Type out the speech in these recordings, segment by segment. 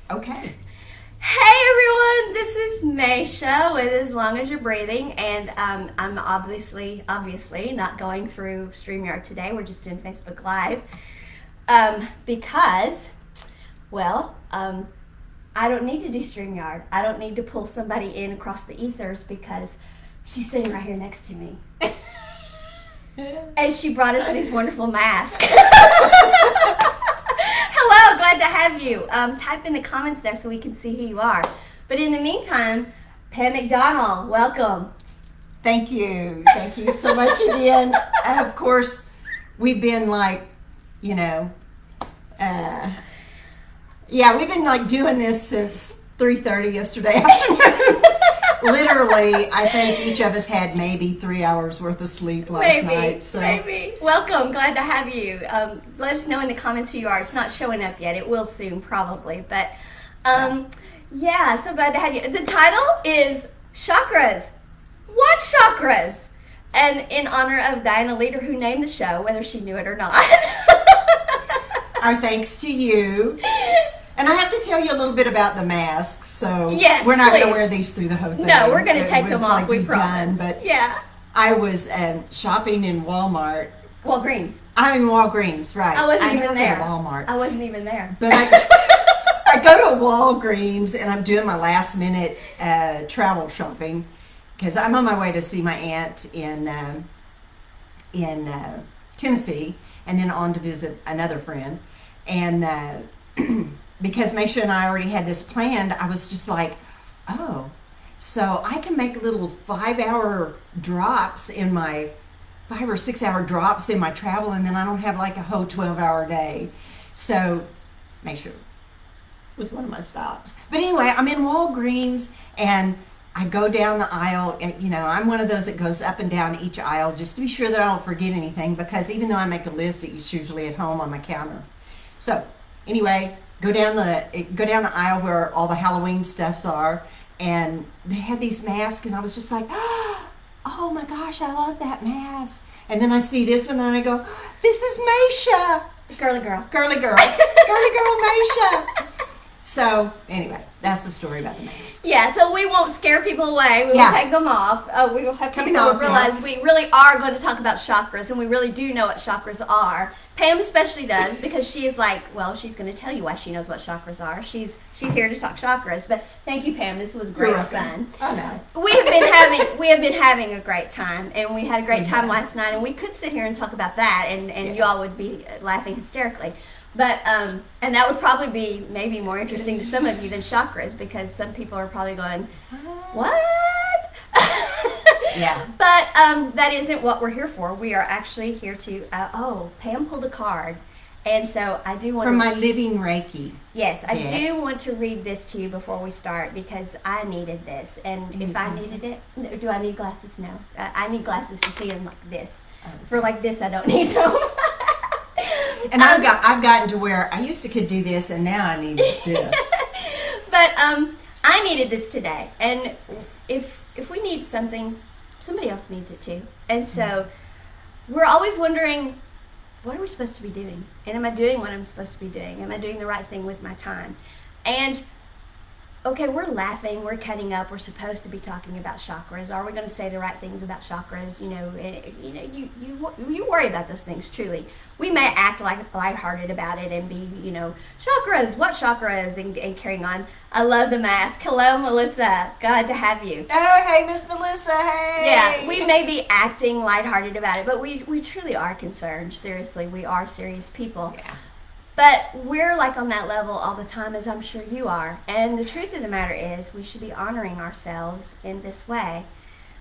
Okay. Hey everyone, this is Maysha with As Long As You're Breathing, and I'm obviously not going through StreamYard today. We're just doing Facebook Live because, I don't need to do StreamYard. I don't need to pull somebody in across the ethers because she's sitting right here next to me. And she brought us these wonderful masks. Hello, glad to have you. Type in the comments there so we can see who you are. But in the meantime, Pam McDonel, welcome. Thank you. Thank you so much again. Of course, we've been we've been doing this since 3:30 yesterday afternoon. Literally, I think each of us had maybe 3 hours worth of sleep last night. So. Maybe. Welcome. Glad to have you. Let us know in the comments who you are. It's not showing up yet. It will soon, probably. But, so glad to have you. The title is Chakras. What Chakras? And in honor of Diana Leader, who named the show, whether she knew it or not. Our thanks to you. And I have to tell you a little bit about the masks, so yes, we're not going to wear these through the whole thing. No, we're going to take them off, we promise. But yeah. I was shopping in Walmart. Walgreens. I'm in Walgreens, right. I wasn't even there. Walmart. I wasn't even there. But I go to Walgreens, and I'm doing my last minute travel shopping because I'm on my way to see my aunt in Tennessee, and then on to visit another friend. And because Maysha and I already had this planned, I was just like, oh, so I can make little 5 or 6 hour drops in my travel, and then I don't have like a whole 12-hour day. So Maysha was one of my stops. But anyway, I'm in Walgreens, and I go down the aisle. I'm one of those that goes up and down each aisle just to be sure that I don't forget anything, because even though I make a list, it's usually at home on my counter. So anyway, go down the aisle where all the Halloween stuffs are, and they had these masks, and I was just like, oh my gosh, I love that mask. And then I see this one, and I go, this is Maysha. Girly girl. Girly girl. Girly girl Maysha. So anyway, that's the story about the mask. Yeah, so we won't scare people away. We will take them off. We will have people realize we really are going to talk about chakras, and we really do know what chakras are. Pam especially does, because she is like, she's going to tell you why she knows what chakras are. She's here to talk chakras. But thank you, Pam. This was great fun. I know. We have been having a great time, and we had a great time last night, and we could sit here and talk about that, and you all would be laughing hysterically. But, and that would probably be maybe more interesting to some of you than chakras, because some people are probably going, what? Yeah. But that isn't what we're here for. We are actually here to, Pam pulled a card. And so I do want From my living Reiki. Yes, I do want to read this to you before we start, because I needed this. And if I needed it, do I need glasses? No. I need glasses for seeing like this. For like this, I don't need them. And I've gotten to where I used to could do this, and now I need this. But I needed this today, and if we need something, somebody else needs it too. And so we're always wondering, what are we supposed to be doing? And am I doing what I'm supposed to be doing? Am I doing the right thing with my time? And okay, we're laughing, we're cutting up, we're supposed to be talking about chakras. Are we going to say the right things about chakras? You worry about those things, truly. We may act like lighthearted about it and be, chakras, what chakras, and carrying on. I love the mask. Hello, Melissa. Glad to have you. Oh, hey, Miss Melissa, hey. Yeah, we may be acting lighthearted about it, but we truly are concerned. Seriously, we are serious people. Yeah. But we're like on that level all the time, as I'm sure you are. And the truth of the matter is, we should be honoring ourselves in this way.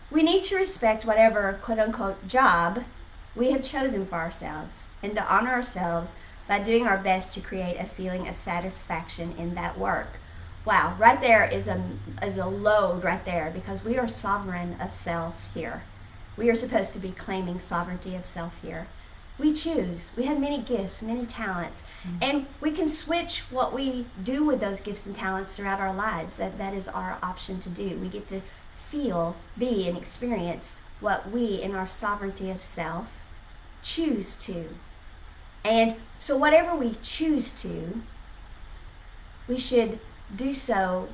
We need to respect whatever quote-unquote job we have chosen for ourselves, and to honor ourselves by doing our best to create a feeling of satisfaction in that work. Wow, right there is a load right there, because we are sovereign of self here. We are supposed to be claiming sovereignty of self here. We choose. We have many gifts, many talents, and we can switch what we do with those gifts and talents throughout our lives. That is our option to do. We get to feel, be, and experience what we, in our sovereignty of self, choose to. And so whatever we choose to, we should do so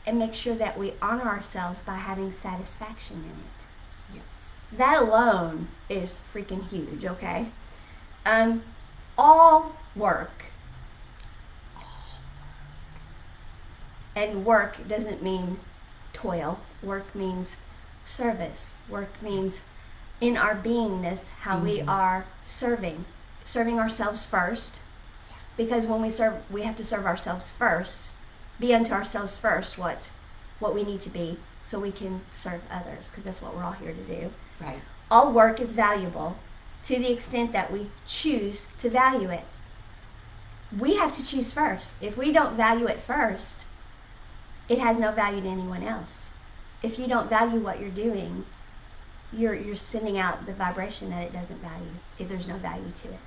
and make sure that we honor ourselves by having satisfaction in it. Yes. That alone is freaking huge, okay? All work, and work doesn't mean toil. Work means service. Work means in our beingness, how we are serving ourselves first. Because when we serve, we have to serve ourselves first, be unto ourselves first what we need to be, so we can serve others, because that's what we're all here to do. Right. All work is valuable to the extent that we choose to value it. We have to choose first. If we don't value it first, it has no value to anyone else. If you don't value what you're doing, you're sending out the vibration that it doesn't value. There's no value to it.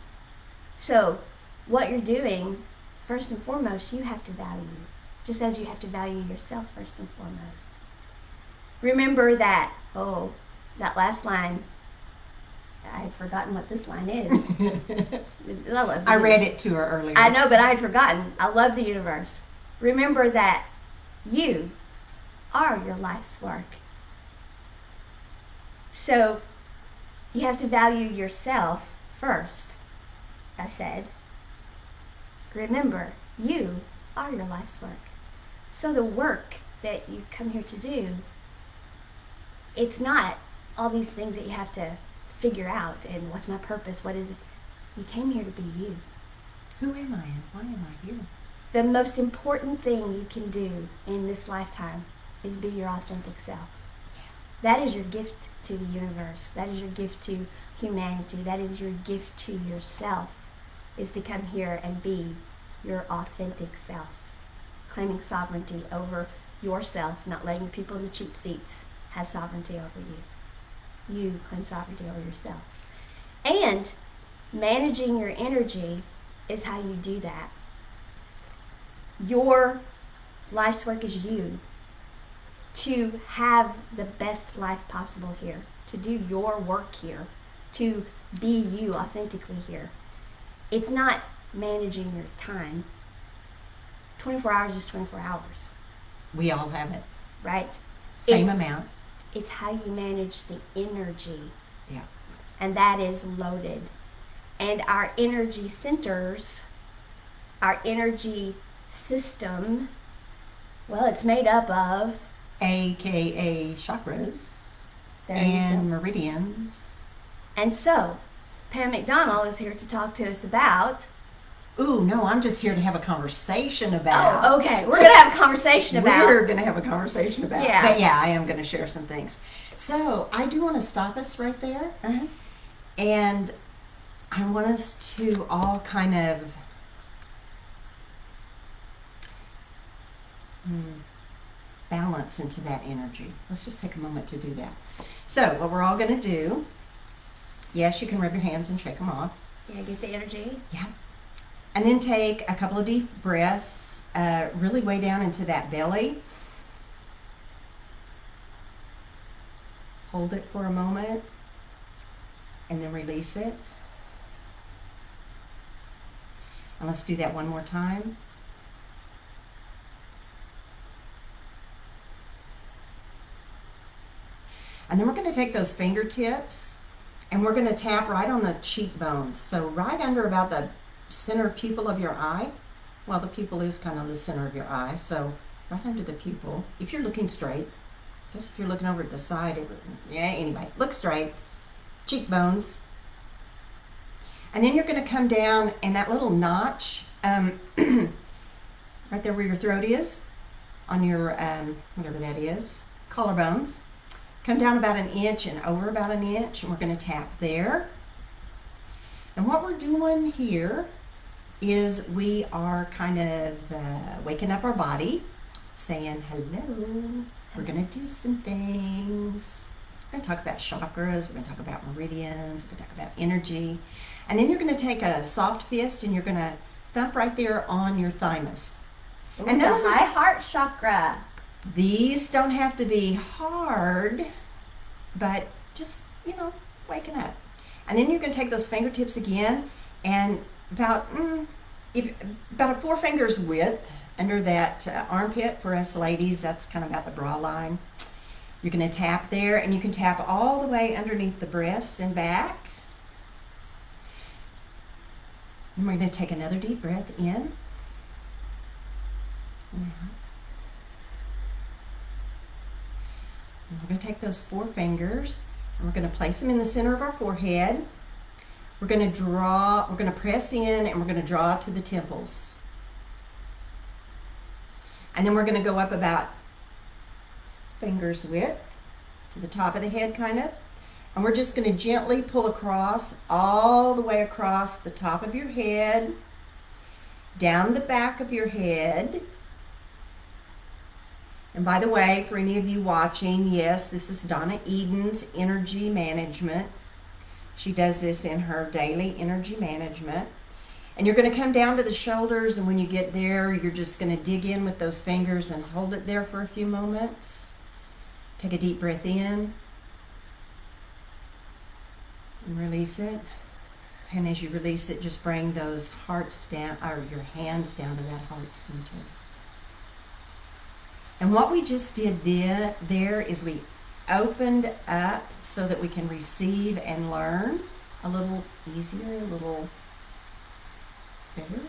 So what you're doing, first and foremost, you have to value, just as you have to value yourself first and foremost. Remember that, that last line, I had forgotten what this line is. I read it to her earlier. I know, but I had forgotten. I love the universe. Remember that you are your life's work. So you have to value yourself first, I said. Remember, you are your life's work. So the work that you come here to do, it's not all these things that you have to figure out and what's my purpose, what is it. You came here to be you. Who am I and why am I here? The most important thing you can do in this lifetime is be your authentic self. That is your gift to the universe. That is your gift to humanity. That is your gift to yourself, is to come here and be your authentic self, claiming sovereignty over yourself, not letting the people in the cheap seats have sovereignty over you. You claim sovereignty over yourself. And managing your energy is how you do that. Your life's work is you to have the best life possible here, to do your work here, to be you authentically here. It's not managing your time. 24 hours is 24 hours. We all have it. Right? Same amount. It's how you manage the energy. Yeah. And that is loaded. And our energy centers, our energy system, well, it's made up of AKA chakras there you and go. meridians. And so, Pam McDonel is here to talk to us about... Ooh, no, I'm just here to have a conversation about... Oh, okay. We're going to have a conversation about... We're going to have a conversation about... Yeah. But yeah, I am going to share some things. So, I do want to stop us right there. Uh-huh. And I want us to all kind of... balance into that energy. Let's just take a moment to do that. So, what we're all going to do... Yes, you can rub your hands and shake them off. Yeah, get the energy. Yeah. And then take a couple of deep breaths, really way down into that belly. Hold it for a moment, and then release it. And let's do that one more time. And then we're going to take those fingertips, and we're going to tap right on the cheekbones. So right under about the center pupil of your eye. Well, the pupil is kind of the center of your eye. So right under the pupil, if you're looking straight. I guess if you're looking over at the side, anyway, look straight. Cheekbones. And then you're going to come down, and that little notch, right there where your throat is, on your, whatever that is, collarbones. Come down about an inch and over about an inch, and we're going to tap there. And what we're doing here is we are kind of waking up our body, saying hello. We're going to do some things. We're going to talk about chakras. We're going to talk about meridians. We're going to talk about energy. And then you're going to take a soft fist and you're going to thump right there on your thymus. Ooh, and the none of this- high heart chakra. These don't have to be hard, but just, waking up. And then you're going to take those fingertips again and about a 4 fingers width, under that armpit. For us ladies, that's kind of about the bra line. You're going to tap there, and you can tap all the way underneath the breast and back. And we're going to take another deep breath in. And we're going to take those 4 fingers, and we're going to place them in the center of our forehead. We're going to press in, and we're going to draw to the temples. And then we're going to go up about fingers width to the top of the head, kind of. And we're just going to gently pull across, all the way across the top of your head, down the back of your head. And by the way, for any of you watching, yes, this is Donna Eden's energy management. She does this in her daily energy management. And you're going to come down to the shoulders, and when you get there, you're just going to dig in with those fingers and hold it there for a few moments. Take a deep breath in and release it. And as you release it, just bring those hearts down, or your hands down to that heart center. And what we just did there is we opened up so that we can receive and learn a little easier, a little better.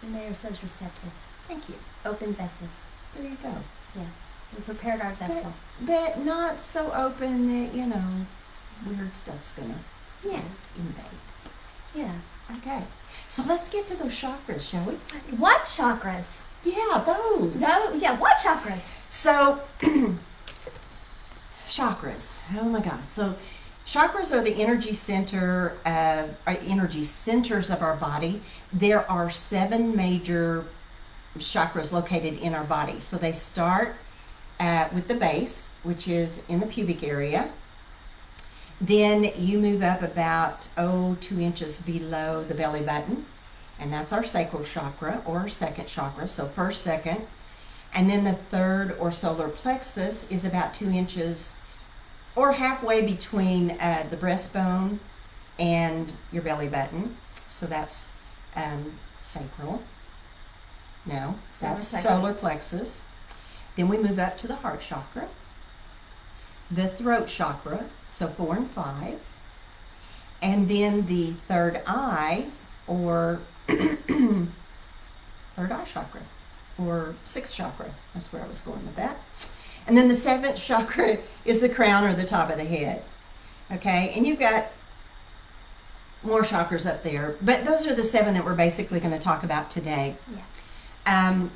And they are so receptive. Thank you. Open vessels. There you go. Yeah. We prepared our vessel. But not so open that, weird stuff's gonna invade. Yeah. Okay. So let's get to those chakras, shall we? What chakras? Yeah, those. What chakras? So, chakras. Oh my gosh. So, chakras are the energy centers of our body. There are 7 major chakras located in our body. So they start with the base, which is in the pubic area. Then you move up about 2 inches below the belly button, and that's our sacral chakra, or second chakra. So first, second, and then the third, or solar plexus, is about 2 inches or halfway between the breastbone and your belly button. So that's sacral. No, that's solar plexus. Then we move up to the heart chakra, the throat chakra, so 4 and 5, and then the third eye, or third eye chakra, or 6th chakra. That's where I was going with that. And then the 7th chakra is the crown, or the top of the head. Okay, and you've got more chakras up there, but those are the 7 that we're basically going to talk about today. Yeah.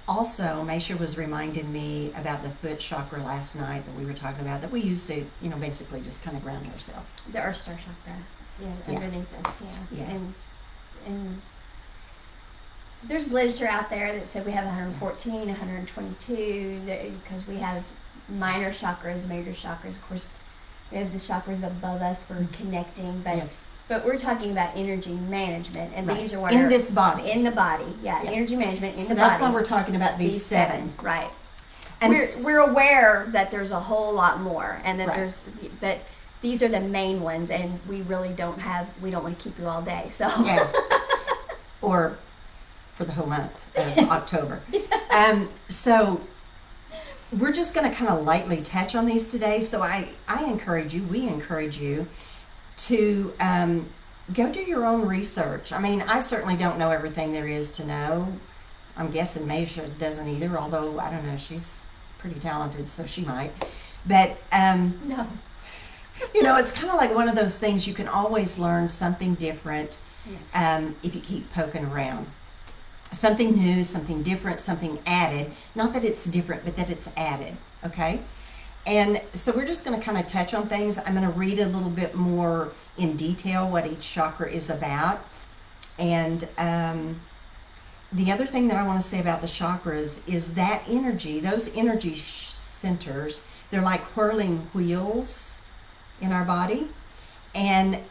Also, Maysha was reminding me about the foot chakra last night that we were talking about, that we used to, basically just kind of ground ourselves. The Earth Star chakra. Yeah, underneath us. Yeah. And there's literature out there that said we have 114, 122, because we have minor chakras, major chakras. Of course, we have the chakras above us for connecting, but we're talking about energy management, and these are what in this body. In the body, energy management in the body. So that's why we're talking about these 7. Right. And we're aware that there's a whole lot more, and that but these are the main ones, and we really don't want to keep you all day, so. Yeah. Or for the whole month of October. So we're just going to kind of lightly touch on these today. So we encourage you to go do your own research. I mean, I certainly don't know everything there is to know. I'm guessing Maysha doesn't either, although I don't know, she's pretty talented, so she might. But no. It's kind of like one of those things, you can always learn something different. Yes. If you keep poking around. Something new, something different, something added. Not that it's different, but that it's added, okay? And so we're just going to kind of touch on things. I'm going to read a little bit more in detail what each chakra is about. And the other thing that I want to say about the chakras is that energy, those energy centers, they're like whirling wheels in our body. And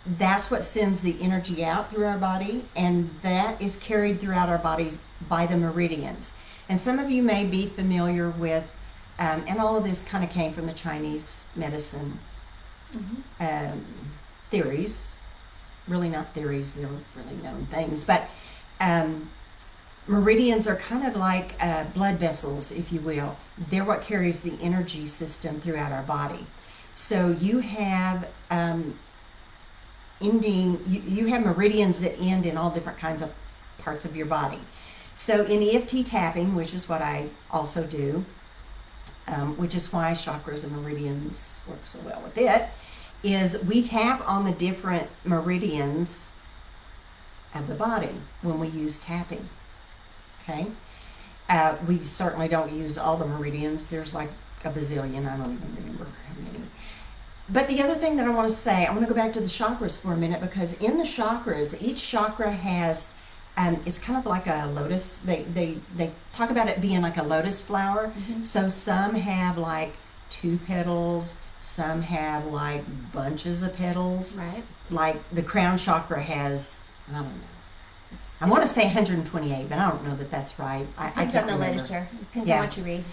that's what sends the energy out through our body, and that is carried throughout our bodies by the meridians. And some of you may be familiar with, and all of this kind of came from the Chinese medicine theories. Really not theories, they're really known things. But meridians are kind of like blood vessels, if you will. They're what carries the energy system throughout our body. So you have you have meridians that end in all different kinds of parts of your body. So in EFT tapping, which is what I also do, which is why chakras and meridians work so well with it, is we tap on the different meridians of the body when we use tapping. Okay? We certainly don't use all the meridians. There's like a bazillion. I don't even remember how many. But the other thing that I want to say, I want to go back to the chakras for a minute, because in the chakras, each chakra has, it's kind of like a lotus. They talk about it being like a lotus flower. Mm-hmm. So some have like 2 petals, some have like bunches of petals. Right. Like the crown chakra has, I don't know. I want to say 128, but I don't know that that's right. I Depends can't on the remember. literature. Depends on what you read.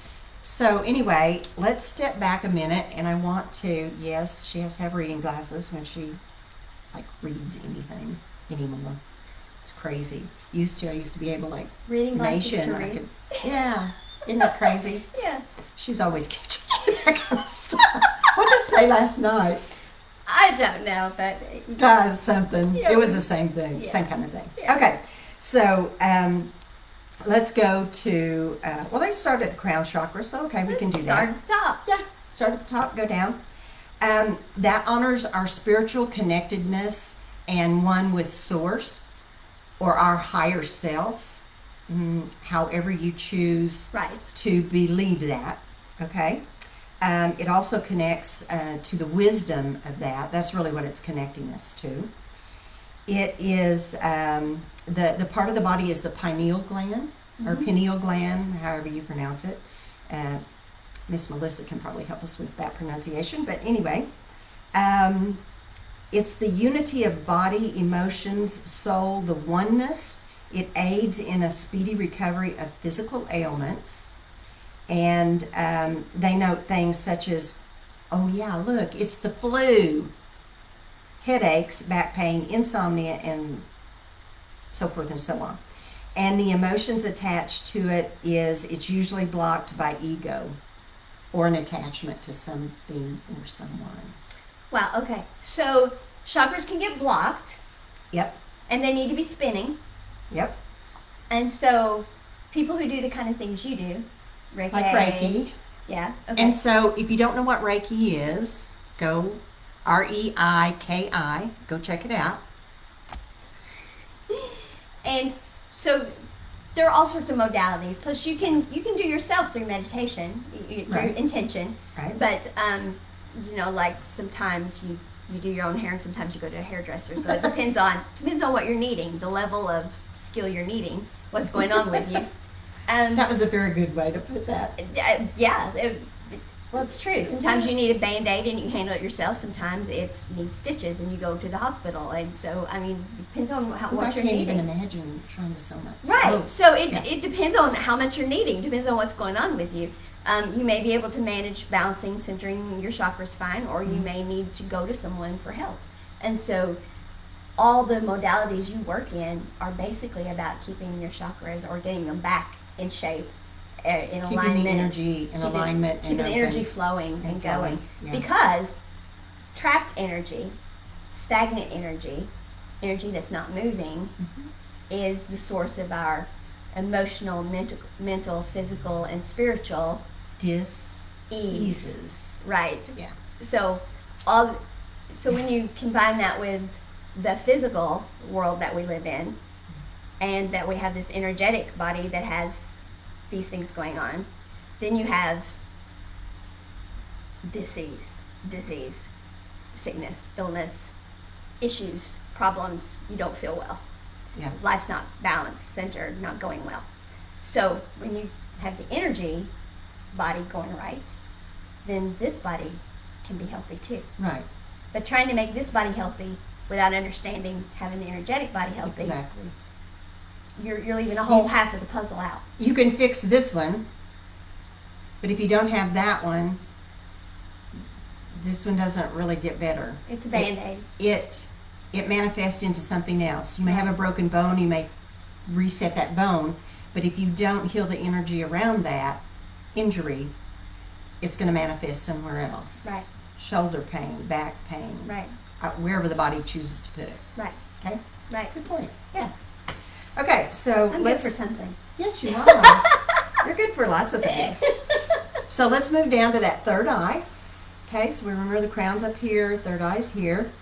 So anyway, let's step back a minute, and I want to, yes, she has to have reading glasses when she like reads anything anymore. It's crazy. I used to be able to like reading glasses Maysha, to and I read. could, yeah, isn't that crazy? Yeah. She's always catching that kind of stuff. What did I say last night? I don't know, but Guys, something. Yeah. It was the same thing, Yeah. same kind of thing. Yeah. Okay, so let's go to, well, they started at the crown chakra, so okay, we can do start that. at the top. Yeah, start at the top, go down. That honors our spiritual connectedness and one with Source or our higher self, however you choose Right. to believe that, okay? It also connects to the wisdom of that. That's really what it's connecting us to. It is, the part of the body is the pineal gland, or pineal gland, however you pronounce it. Miss Melissa can probably help us with that pronunciation. But anyway, it's the unity of body, emotions, soul, the oneness. It aids in a speedy recovery of physical ailments. And they note things such as, oh yeah, look, it's the flu, headaches, back pain, insomnia, and so forth and so on. And the emotions attached to it is, it's usually blocked by ego or an attachment to something or someone. Wow, okay. So chakras can get blocked. Yep. And they need to be spinning. Yep. And so people who do the kind of things you do, Reiki. Like Reiki. Yeah. Okay. And so if you don't know what Reiki is, go REIKI, go check it out. And so there are all sorts of modalities. Plus, you can do yourself through meditation, through Right. intention. Right. But like sometimes you do your own hair, and sometimes you go to a hairdresser. So it depends on what you're needing, the level of skill you're needing, what's going on with you. That was a very good way to put that. Well, it's true. Sometimes you need a Band-Aid and you handle it yourself. Sometimes it needs stitches and you go to the hospital. And so, I mean, it depends on what I you're can't needing. even imagine trying to sew my Right. So it depends on how much you're needing. Depends on what's going on with you. You may be able to manage balancing, centering your chakras fine, or you may need to go to someone for help. And so all the modalities you work in are basically about keeping your chakras or getting them back in shape, in keeping alignment. the energy in alignment. Keeping the open. energy flowing and going. Yeah. Because trapped energy, stagnant energy that's not moving, is the source of our emotional, mental, physical, and spiritual Diseases. Right. Yeah. So when you combine that with the physical world that we live in, and that we have this energetic body that has these things going on, then you have disease, sickness, illness, issues, problems. You don't feel well. Yeah. Life's not balanced, centered, not going well. So when you have the energy body going right, then this body can be healthy too. Right. But trying to make this body healthy without understanding having the energetic body healthy, Exactly. you're leaving a whole half of the puzzle out. You can fix this one, but if you don't have that one, this one doesn't really get better. It's a Band-Aid. It manifests into something else. You may have a broken bone, you may reset that bone, But if you don't heal the energy around that injury, it's going to manifest somewhere else. Right. Shoulder pain, back pain, Right. Wherever the body chooses to put it. Right. Okay? Right. Good point. Yeah. Okay, so I'm good for something. Yes, you are. You're good for lots of things. So let's move down to that third eye. Okay, so we remember the crown's up here, third eye's here.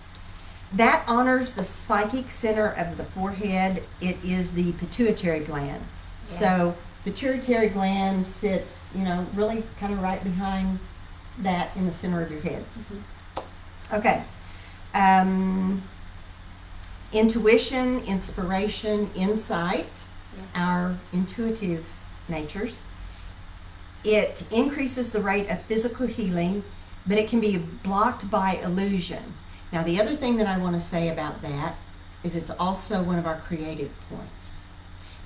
That honors the psychic center of the forehead. It is the pituitary gland. Yes. So pituitary gland sits, really kind of right behind that in the center of your head. Mm-hmm. Okay. Intuition, inspiration, insight, Yes. our intuitive natures. It increases the rate of physical healing, but it can be blocked by illusion. Now, the other thing that I want to say about that is it's also one of our creative points.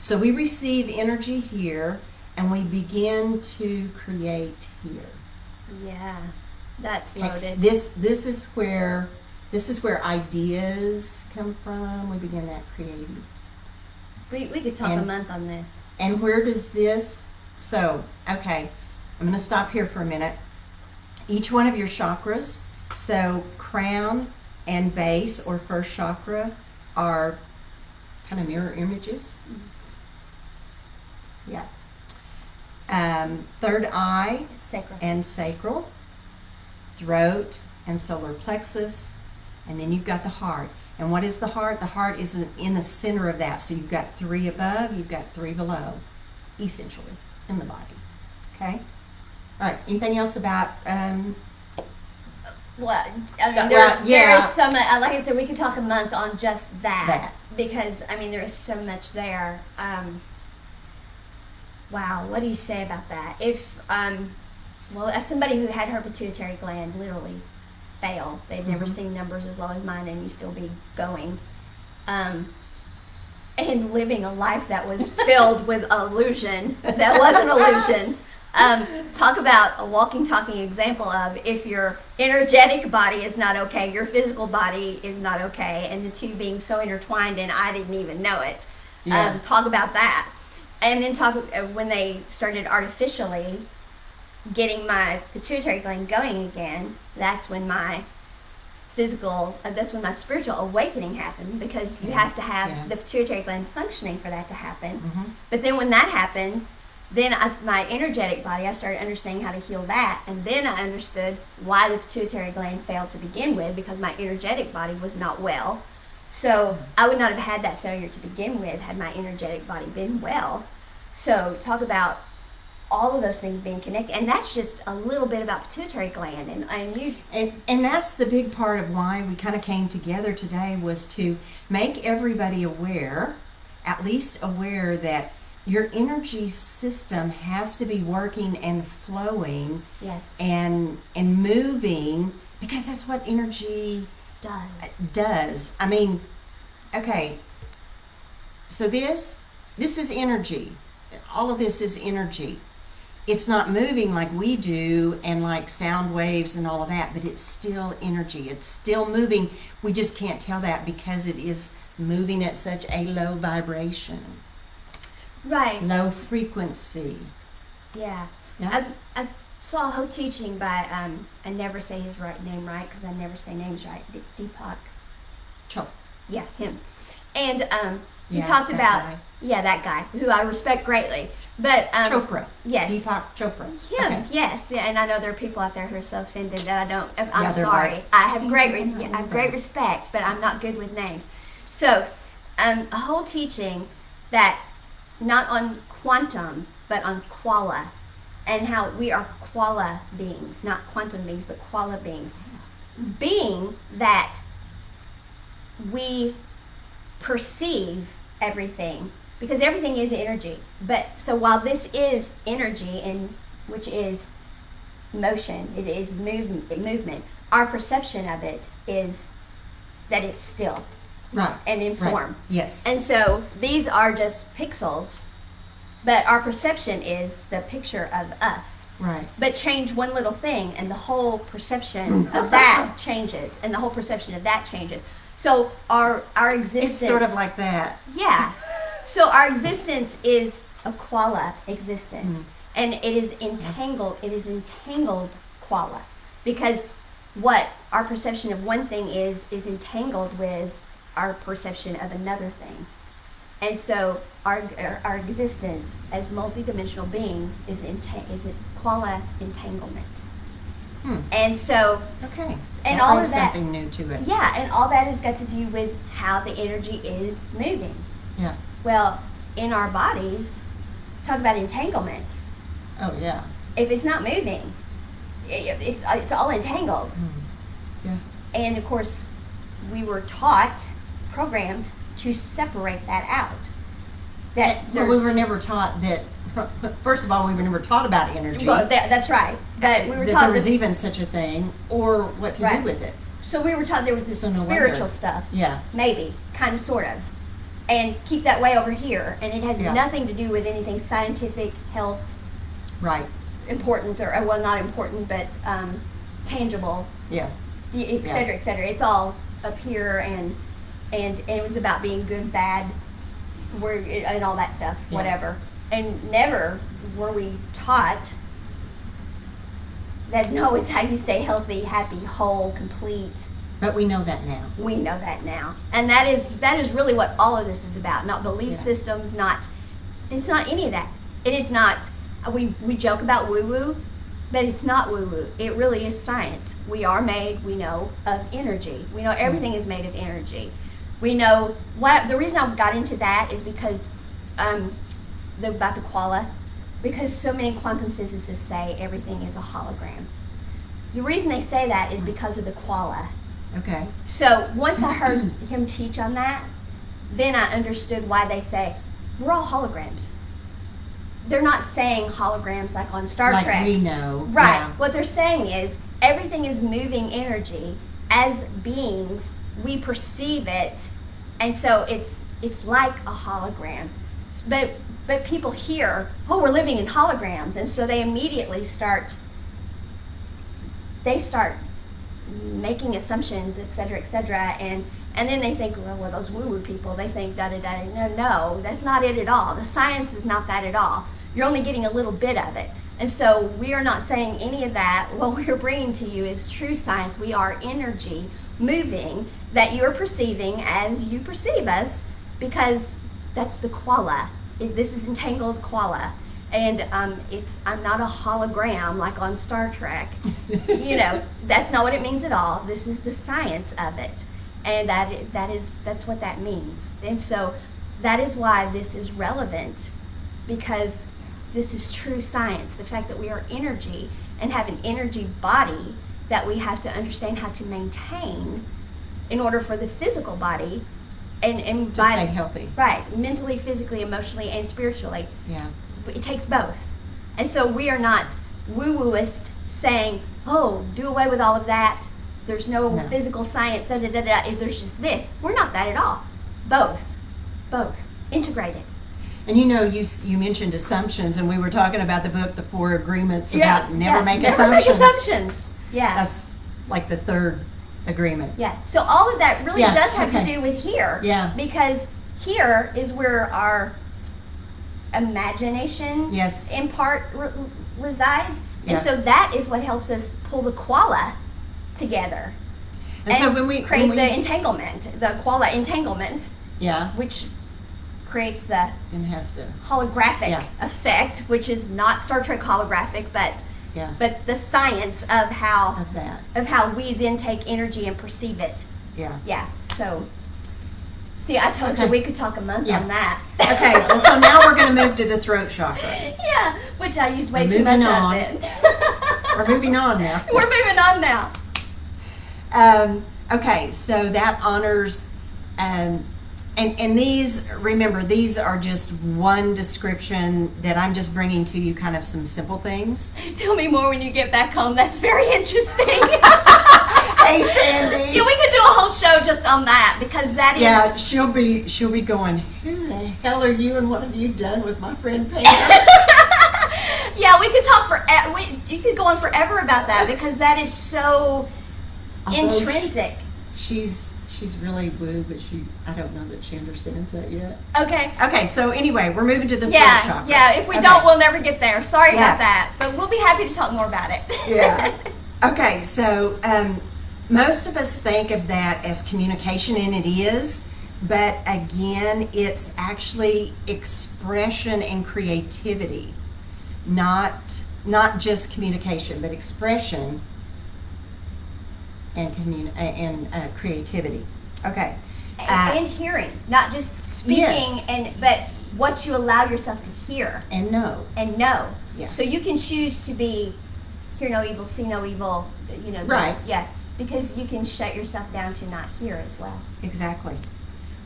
So we receive energy here, and we begin to create here. Yeah, that's Okay, loaded. This is where ideas come from. We begin that creative. We could talk a And- month on this. And where does this? So, okay, I'm going to stop here for a minute. Each one of your chakras, so crown and base or first chakra, are kind of mirror images. Yeah. Third eye It's sacral. and sacral, throat and solar plexus, and then you've got the heart. And what is the heart? The heart is in the center of that. So you've got 3 above, you've got 3 below, essentially, in the body. Okay? All right, anything else about, Well, I mean, Well, there yeah. is so much. Like I said, we could talk a month on just that, That. because I mean, there is so much there. Wow, what do you say about that? If well, as somebody who had her pituitary gland literally fail, they've never Mhm. seen numbers as low as mine, and you still be going, and living a life that was filled with illusion, that was an illusion. Talk about a walking, talking example of if your energetic body is not okay, your physical body is not okay, and the two being so intertwined, and I didn't even know it. Yeah. Talk about that. And then talk when they started artificially getting my pituitary gland going again, that's when my that's when my spiritual awakening happened, because you have to have Yeah. the pituitary gland functioning for that to happen. Mhm. But then when that happened, then my energetic body, I started understanding how to heal that, and then I understood why the pituitary gland failed to begin with, because my energetic body was not well. So I would not have had that failure to begin with had my energetic body been well. So talk about all of those things being connected, and that's just a little bit about pituitary gland, and you. And that's the big part of why we kind of came together today, was to make everybody aware, at least aware, that your energy system has to be working and flowing Yes. and moving, because that's what energy does. I mean, okay, so this is energy. All of this is energy. It's not moving like we do, and like sound waves and all of that, but it's still energy. It's still moving. We just can't tell that because it is moving at such a low vibration, Right. low frequency. Yeah. Yeah. I saw a whole teaching by I never say his name right, because I never say names right. Deepak. Chop. Yeah, him. And he Yeah, talked that about guy. that guy who I respect greatly. But Chopra. Yes. Deepak Chopra. Him, Okay. yes, yeah, and I know there are people out there who are so offended that I don't. I'm Yeah, they're sorry. like, I have great, "Yeah, I have great respect, but I'm not good with names. So, a whole teaching that not on quantum but on quala, and how we are quala beings, not quantum beings, but quala beings, being that we perceive everything, because everything is energy. But so while this is energy, and which is motion, it is movement, our perception of it is that it's still Right. and in Right. form. Yes. And so these are just pixels, but our perception is the picture of us. Right. But change one little thing, and the whole perception of that changes, and the whole perception of that changes. So our existence. It's sort of like that. Yeah. So our existence is a quala existence. And it is entangled. It is entangled quala. Because what our perception of one thing is entangled with our perception of another thing. And so our existence as multidimensional beings is a quala entanglement. And so, okay, and that all brings of that, something new to it. Yeah, and all that has got to do with how the energy is moving. Yeah. Well, in our bodies, talk about entanglement. Oh yeah. If it's not moving, it's all entangled. Yeah. And of course, we were taught, programmed to separate that out. Well, we were never taught that. First of all, we were never taught about energy. Well, that's right. But we were that taught there was even such a thing, or what to do with it. So we were taught there was this So no spiritual wonder. stuff. Yeah. Maybe, kind of, sort of. And keep that way over here. And it has nothing to do with anything scientific, health, Right. important, or well, not important, but tangible. Yeah. Et cetera, et cetera. It's all up here, and it was about being good, bad, and all that stuff, whatever. And never were we taught that no, it's how you stay healthy, happy, whole, complete. But we know that now. We know that now, and that is really what all of this is about. Not belief systems, it's not any of that. It is not. We joke about woo woo, but it's not woo woo. It really is science. We are made, we know, of energy. We know everything is made of energy. We know the reason I got into that is because about the quala, because so many quantum physicists say everything is a hologram. The reason they say that is because of the quala. Okay. So once I heard him teach on that, then I understood why they say we're all holograms. They're not saying holograms like on Star Trek. Like we know. Right. Yeah. What they're saying is everything is moving energy. As beings, we perceive it, and so it's like a hologram. But people hear, oh, we're living in holograms, and so they immediately start making assumptions, et cetera, and then they think, well, those woo-woo people, they think da-da-da. No, that's not it at all. The science is not that at all. You're only getting a little bit of it. And so we are not saying any of that. What we're bringing to you is true science. We are energy moving that you're perceiving as you perceive us, because that's the quala. This is entangled quala. And I'm not a hologram like on Star Trek. That's not what it means at all. This is the science of it. And that's what that means. And so that is why this is relevant, because this is true science. The fact that we are energy and have an energy body that we have to understand how to maintain in order for the physical body and to stay healthy. Right, mentally, physically, emotionally, and spiritually. Yeah. It takes both. And so we are not woo-wooist saying, oh, do away with all of that. There's no physical science, there's just this. We're not that at all. Both. Integrated. And you mentioned assumptions, and we were talking about the book, The Four Agreements, about never make assumptions. Yeah. That's like the third agreement. Yeah. So all of that really does have to do with here. Yeah. Because here is where our imagination in part resides. And so that is what helps us pull the quala together. And so when we create the entanglement, the quala entanglement, which creates the holographic effect, which is not Star Trek holographic, but the science of how we then take energy and perceive it. Yeah. So see, I told you we could talk a month on that. Okay, well, so now we're going to move to the throat chakra. Yeah, which I used way too much of it. We're moving on now. We're moving on now. Okay, so that honors, and these, remember, these are just one description that I'm just bringing to you, kind of some simple things. Tell me more when you get back home. That's very interesting. Hey, Sandy. Yeah, we could do a whole show just on that, because that is... Yeah, she'll be going, who the hell are you and what have you done with my friend Pam? Yeah, we could talk you could go on forever about that, because that is so intrinsic. She's she's really woo, but I don't know that she understands that yet. Okay. Okay, so anyway, we're moving to the throat chakra. Yeah, if we Okay. don't, we'll never get there. Sorry Yeah. about that. But we'll be happy to talk more about it. Yeah. Okay, so most of us think of that as communication, and it is, but again, it's actually expression and creativity, not just communication, but expression and creativity. Okay. And hearing, not just speaking, Yes. but what you allow yourself to hear And know. and know. Yeah. So you can choose to be hear no evil, see no evil, Right. Yeah, because you can shut yourself down to not hear as well. Exactly.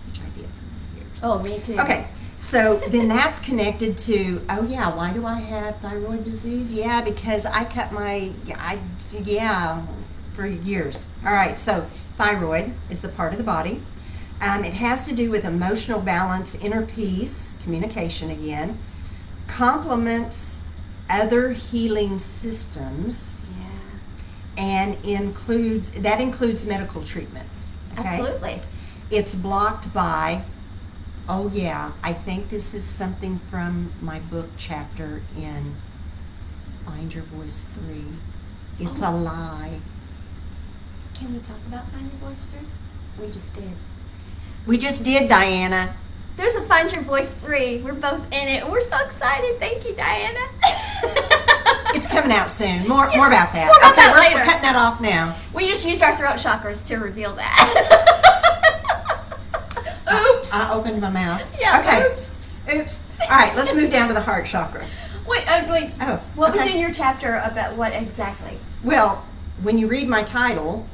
Which I did. Oh, me too. Okay, so then that's connected to, oh yeah, why do I have thyroid disease? Yeah, because I cut for years. All right, so thyroid is the part of the body. It has to do with emotional balance, inner peace, communication again, complements other healing systems, Yeah. and includes medical treatments. Okay? Absolutely. It's blocked by, oh yeah, I think this is something from my book chapter in Find Your Voice 3. It's a lie. Can we talk about Find Your Voice 3? We just did. We just did, Diana. There's a Find Your Voice 3. We're both in it. We're so excited. Thank you, Diana. It's coming out soon. More about that. More about that we're later. cutting that off now. We just used our throat chakras to reveal that. Oops. I opened my mouth. Yeah, Okay. oops. All right, let's move down to the heart chakra. Wait. Oh, What was okay. in your chapter about what exactly? Well, when you read my title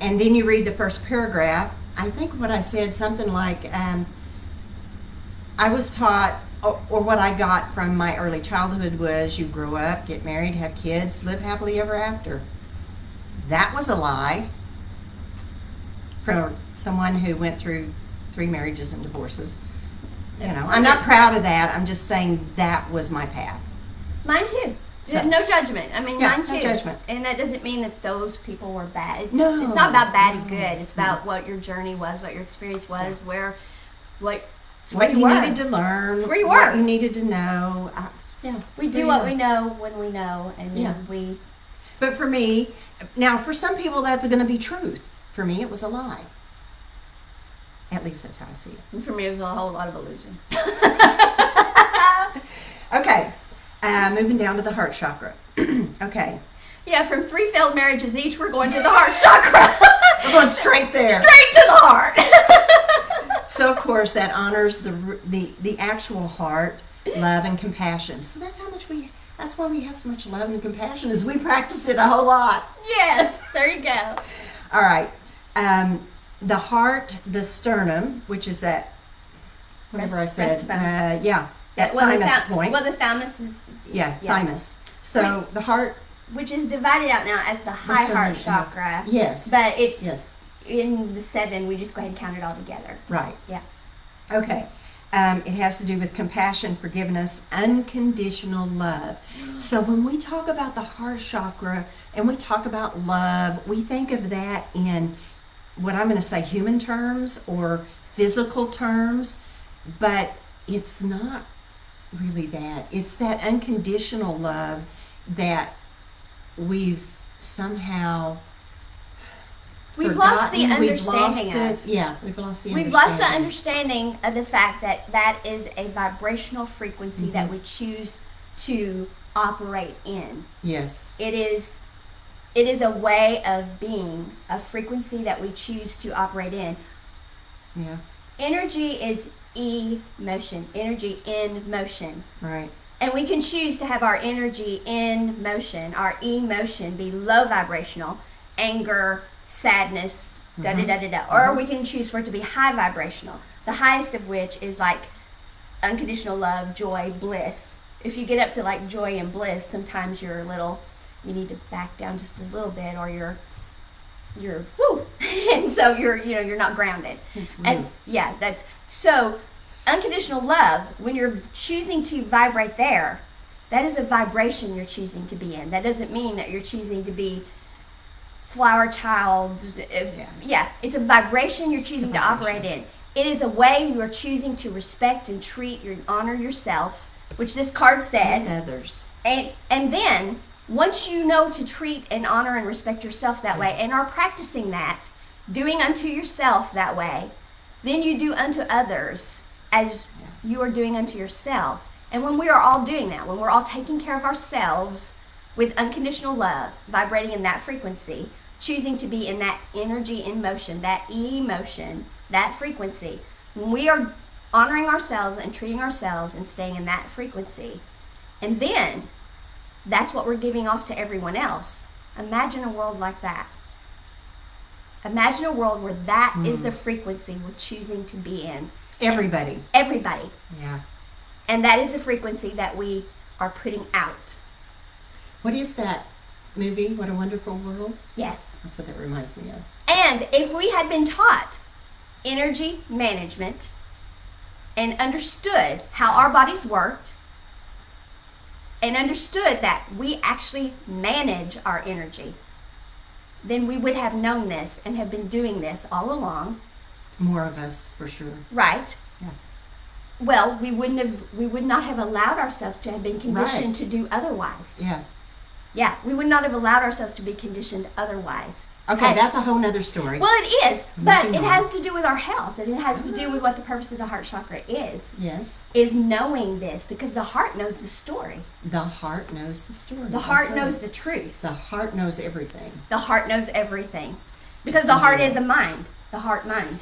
and then you read the first paragraph, I think what I said something like, I was taught, or what I got from my early childhood was you grow up, get married, have kids, live happily ever after. That was a lie from someone who went through 3 marriages and divorces. I'm not proud of that. I'm just saying that was my path. Mine too. So- No judgment. I mean, Yeah, mine no too. judgment. And that doesn't mean that those people were bad. No, It's not about bad and no, good. It's about what your journey was, what your experience was, what What you you were. needed to learn, It's where you what were. you needed to know. We do what we know when we know, and then Yeah. we. But for me, now for some people that's going to be truth. For me, it was a lie. At least that's how I see it. For me, it was a whole lot of illusion. Okay, moving down to the heart chakra. Okay, Yeah, from 3 failed marriages each, we're going to the heart chakra. we're going straight there. Straight to the heart. So of course that honors the actual heart, love and compassion. So that's why we have so much love and compassion, is we practice it a whole lot. Yes, there you go. All right. The heart, the sternum, which is that, whatever I said, breastbone. that Well, thymus point. Well, the thymus is, Yeah, yeah. thymus. So the heart, which is divided out now as the high heart sternum, chakra. yes. But it's Yes, in the 7. We just go ahead and count it all together. right. Yeah. Okay. It has to do with compassion, forgiveness, unconditional love. So when we talk about the heart chakra and we talk about love, we think of that in what I'm going to say human terms or physical terms, but it's not really that. It's that unconditional love that we've somehow We've lost the forgotten. understanding of. Yeah, we've lost the We've lost the understanding of the fact that that is a vibrational frequency Mm-hmm. that we choose to operate in. Yes. It is a way of being, a frequency that we choose to operate in. Yeah, Energy is emotion, energy in motion. right. And we can choose to have our energy in motion, our emotion be low vibrational, anger, sadness, da da da da da. Or we can choose for it to be high vibrational, the highest of which is like unconditional love, joy, bliss. If you get up to like joy and bliss, sometimes you need to back down just a little bit, or you're woo, and so you're not grounded. It's And weird. that's so unconditional love. When you're choosing to vibrate there, that is a vibration you're choosing to be in. That doesn't mean that you're choosing to be flower child. It's a vibration you're choosing to operate in. It is a way you are choosing to respect and treat and honor yourself, which this card said. And others. And then, once you know to treat and honor and respect yourself that way, and are practicing that, doing unto yourself that way, then you do unto others as you are doing unto yourself. And when we are all doing that, when we're all taking care of ourselves with unconditional love, vibrating in that frequency, choosing to be in that energy in motion, that emotion, that frequency, when we are honoring ourselves and treating ourselves and staying in that frequency, and then that's what we're giving off to everyone else. Imagine a world like that. Imagine a world where that is the frequency we're choosing to be in. Everybody. Everybody. Yeah. And that is the frequency that we are putting out. What is that movie, What a Wonderful World? Yes. That's what that reminds me of. And if we had been taught energy management and understood how our bodies worked, and understood that we actually manage our energy, then we would have known this and have been doing this all along. More of us, for sure. Right. Yeah. Well, we would not have allowed ourselves to have been conditioned to do otherwise. Yeah. Yeah, we would not have allowed ourselves to be conditioned otherwise. Okay, that's a whole nother story. Well, it is, but it has to do with our health, and it has to do with what the purpose of the heart chakra is. Yes. Is knowing this, because the heart knows the story. The heart knows the story. The heart knows the truth. The heart knows everything. The heart knows everything. Because the heart is a mind. The heart mind.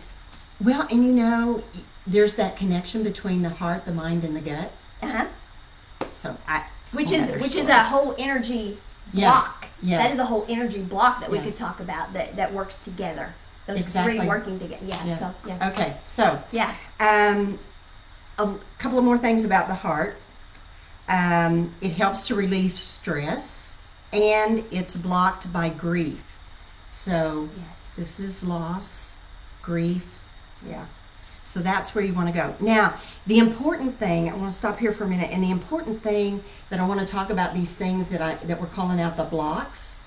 Well, and you know, there's that connection between the heart, the mind, and the gut. Uh-huh. So which is a whole energy block. Yeah. That is a whole energy block that we could talk about that works together. Those three working together. Okay. So a couple of more things about the heart. It helps to relieve stress, and it's blocked by grief. So this is loss, grief. Yeah. So that's where you want to go. Now, the important thing, I want to stop here for a minute, and the important thing that I want to talk about these things that we're calling out the blocks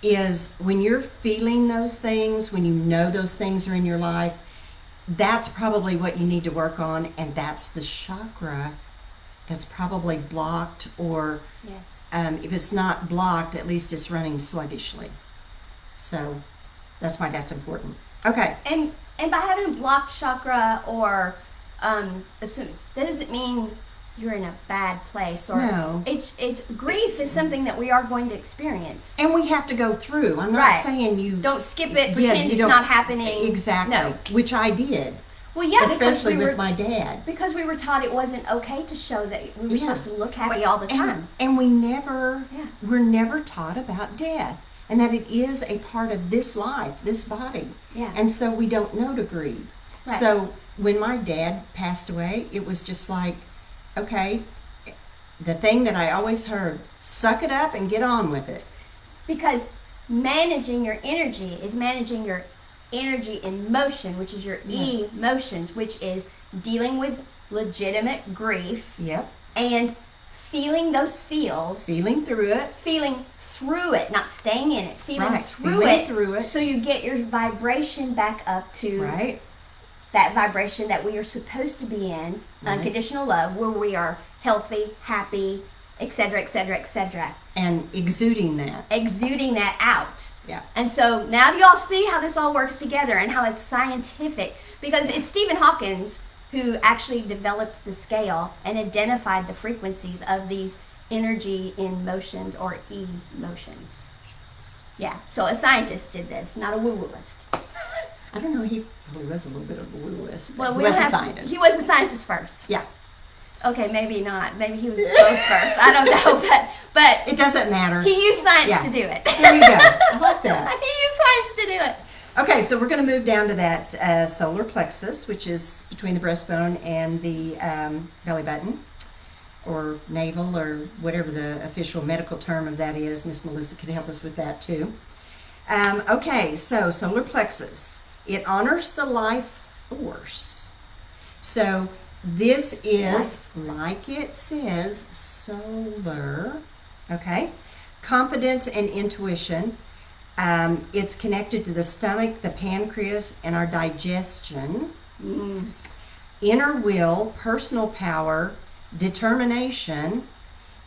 is when you're feeling those things, when you know those things are in your life, that's probably what you need to work on, and that's the chakra that's probably blocked, or if it's not blocked, at least it's running sluggishly. So that's why that's important. Okay. And by having blocked chakra, or that doesn't mean you're in a bad place. Or no. It's grief is something that we are going to experience, and we have to go through. I'm not saying you don't skip it, pretend it's not happening. Exactly. No. Which I did. Well, yeah, especially with my dad, because we were taught it wasn't okay to show that we were supposed to look happy all the time, and we're never taught about death. And that it is a part of this life, this body. Yeah. And so we don't know to grieve. Right. So when my dad passed away, it was just like, okay, the thing that I always heard, suck it up and get on with it. Because managing your energy is managing your energy in motion, which is your emotions, which is dealing with legitimate grief. Yep. And feeling those feels. Feeling through it. Feeling through it, not staying in it, feeling through it, so you get your vibration back up to that vibration that we are supposed to be in, unconditional love, where we are healthy, happy, etc., etc., etc. And exuding that out. Yeah. And so now do y'all see how this all works together and how it's scientific? Because it's Stephen Hawkins who actually developed the scale and identified the frequencies of these energy in motions, or emotions. Yeah, so a scientist did this, not a woo-wooist. I don't know, he probably was a little bit of a woo-wooist, but he was a scientist. He was a scientist first. Yeah. Okay, maybe not. Maybe he was both first. I don't know, but it doesn't matter. He used science to do it. There you go. I like that. He used science to do it. Okay, so we're going to move down to that solar plexus, which is between the breastbone and the belly button, or navel, or whatever the official medical term of that is. Miss Melissa could help us with that too. Okay, so solar plexus. It honors the life force. So this is, like it says, solar. Okay, confidence and intuition. It's connected to the stomach, the pancreas, and our digestion. Inner will, personal power, determination.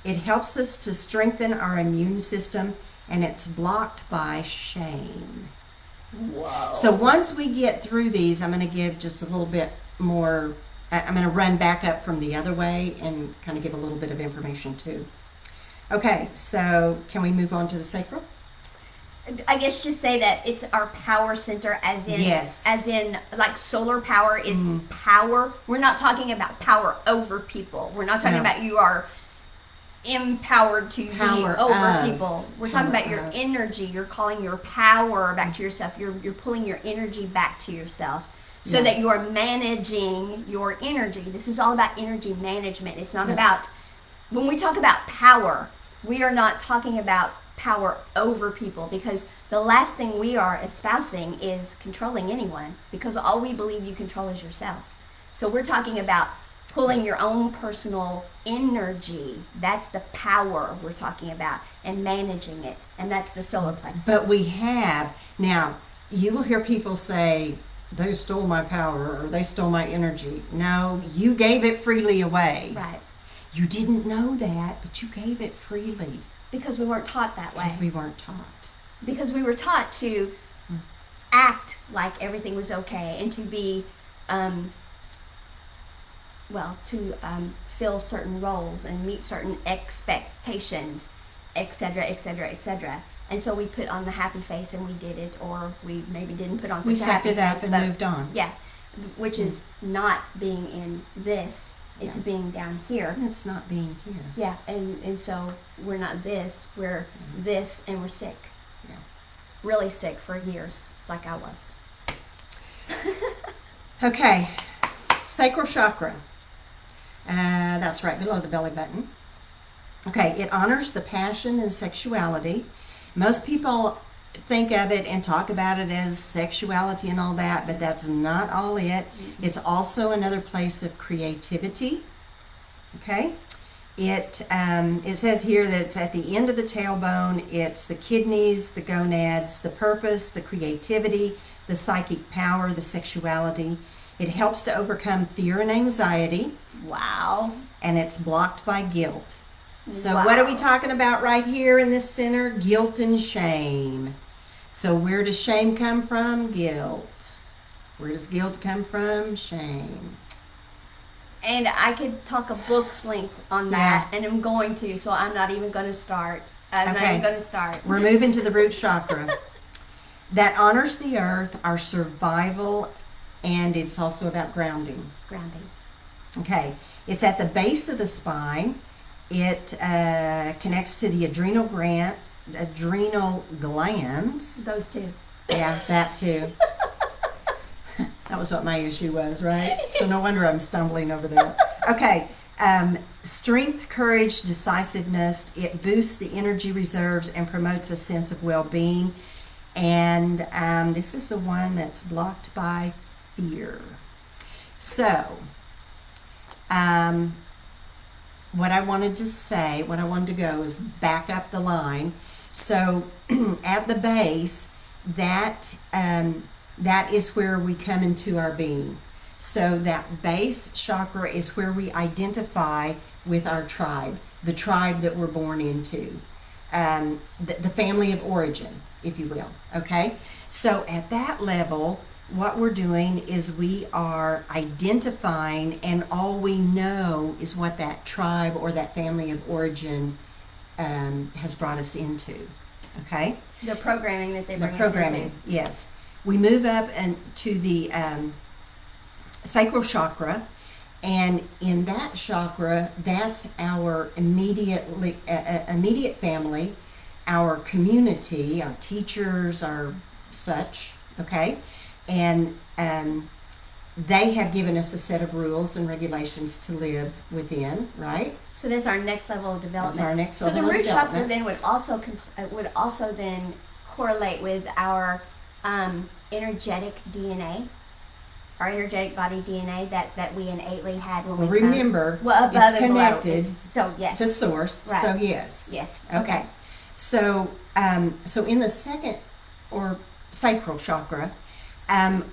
It helps us to strengthen our immune system, and it's blocked by shame. Whoa. So once we get through these, I'm going to give just a little bit more. I'm going to run back up from the other way and kind of give a little bit of information too. Okay, so can we move on to the sacral? I guess just say that it's our power center, as in, Yes. as in like solar power is power. We're not talking about power over people. We're not talking No. about you are empowered to Power be over of. people. We're talking Power about your of. energy. You're calling your power back to yourself. You're pulling your energy back to yourself so Yeah. that you are managing your energy. This is all about energy management. It's not about, when we talk about power, we are not talking about power over people, because the last thing we are espousing is controlling anyone, because all we believe you control is yourself. So we're talking about pulling your own personal energy. That's the power we're talking about, and managing it, and that's the solar plexus. But we have, now, you will hear people say, they stole my power or they stole my energy. No, you gave it freely away. Right, You didn't know that, but you gave it freely because we weren't taught that way. because we weren't taught. Because we were taught to act like everything was okay, and to be fill certain roles and meet certain expectations, etc., etc., etc. And so we put on the happy face and we did it, or we maybe didn't put on such We a sucked happy it up face, and but moved on. yeah, which is not being in this. It's Yeah. being down here. It's not being here. Yeah, and so we're not this, we're this, and we're sick. Yeah. Really sick for years, like I was. Okay, Sacral Chakra. That's right below the belly button. Okay, it honors the passion and sexuality. Most people think of it and talk about it as sexuality and all that, but that's not all it. It's also another place of creativity. Okay, it says here that it's at the end of the tailbone. It's the kidneys, the gonads, the purpose, the creativity, the psychic power, the sexuality. It helps to overcome fear and anxiety, Wow. and it's blocked by guilt. So what are we talking about right here in this center? Guilt and shame. So where does shame come from? Guilt. Where does guilt come from? Shame. And I could talk a book's length on that, and I'm going to, so I'm not even going to start. I'm not Okay. even going to start. We're moving to the root chakra. That honors the earth, our survival, and it's also about grounding. Grounding. Okay, it's at the base of the spine. It connects to the adrenal glands. Those two. Yeah, that too. That was what my issue was, right? So no wonder I'm stumbling over there. Okay, strength, courage, decisiveness. It boosts the energy reserves and promotes a sense of well-being. And this is the one that's blocked by fear. So, what I wanted to go is back up the line. So, at the base, that is where we come into our being. So that base chakra is where we identify with our tribe, the tribe that we're born into, the family of origin, if you will. Okay? So at that level, what we're doing is we are identifying, and all we know is what that tribe or that family of origin has brought us into. Okay? The programming that they bring The us programming, into. yes. We move up and to the sacral chakra, and in that chakra, that's our immediate family, our community, our teachers, our such. Okay, and they have given us a set of rules and regulations to live within. Right. So that's our next level of development. That's our next so level the of root chakra development. then would also then correlate with our energetic DNA, our energetic body DNA that we innately had when Well, we come. remember, Well, above it's and below. connected So yes. to source. Right. So yes. Yes. Okay. So, so in the second or Sacral Chakra,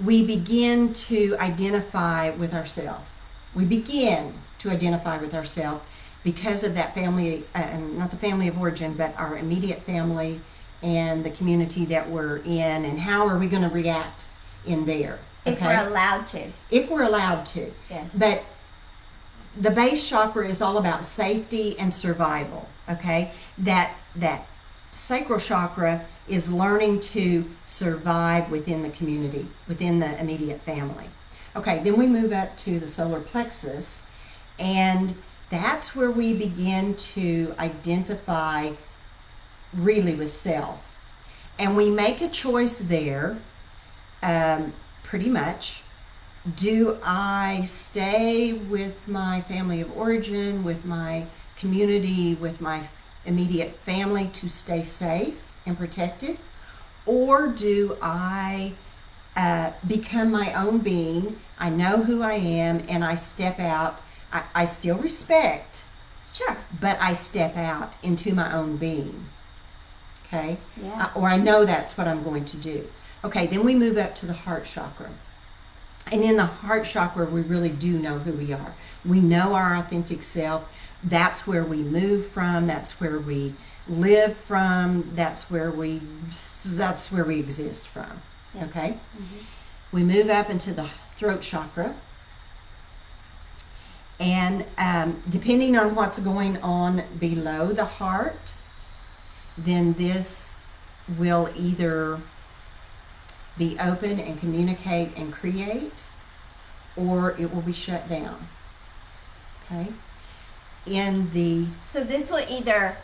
we begin to identify with ourselves. We begin to identify with ourselves because of that family, not the family of origin, but our immediate family and the community that we're in, and how are we going to react in there. If we're allowed to. If we're allowed to. Yes. But the base chakra is all about safety and survival, okay? That sacral chakra is learning to survive within the community, within the immediate family. Okay, then we move up to the solar plexus, and that's where we begin to identify really with self. And we make a choice there, pretty much. Do I stay with my family of origin, with my community, with my immediate family to stay safe and protected? Or do I become my own being? I know who I am, and I step out. I still respect, Sure. but I step out into my own being. Okay? Yeah. Or I know that's what I'm going to do. Okay, then we move up to the heart chakra. And in the heart chakra, we really do know who we are. We know our authentic self. That's where we move from. That's where we live from. That's where we exist from. Yes. Okay? Mm-hmm. We move up into the throat chakra. And depending on what's going on below the heart, then this will either be open and communicate and create, or it will be shut down. Okay? So this will either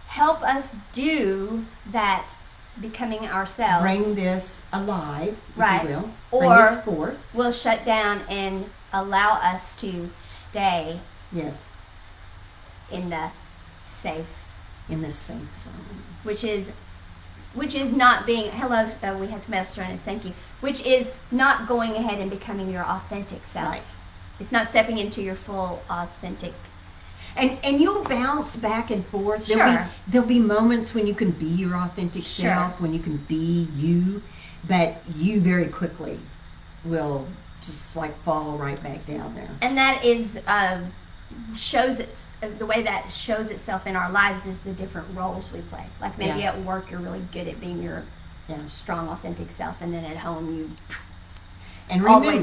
help us do that becoming ourselves. Bring this alive, Right. if you will. Or bring this forth. will shut down and allow us to stay Yes. in the safe, In the safe zone. which is not being, hello, we had some else join us, thank you, which is not going ahead and becoming your authentic self. Right. It's not stepping into your full authentic. And you'll bounce back and forth. Sure. There'll be moments when you can be your authentic Sure. self, when you can be you, but you very quickly will just like fall right back down there. And that is, the way that shows itself in our lives is the different roles we play. Like maybe Yeah. at work you're really good at being your strong authentic self, and then at home you And all the way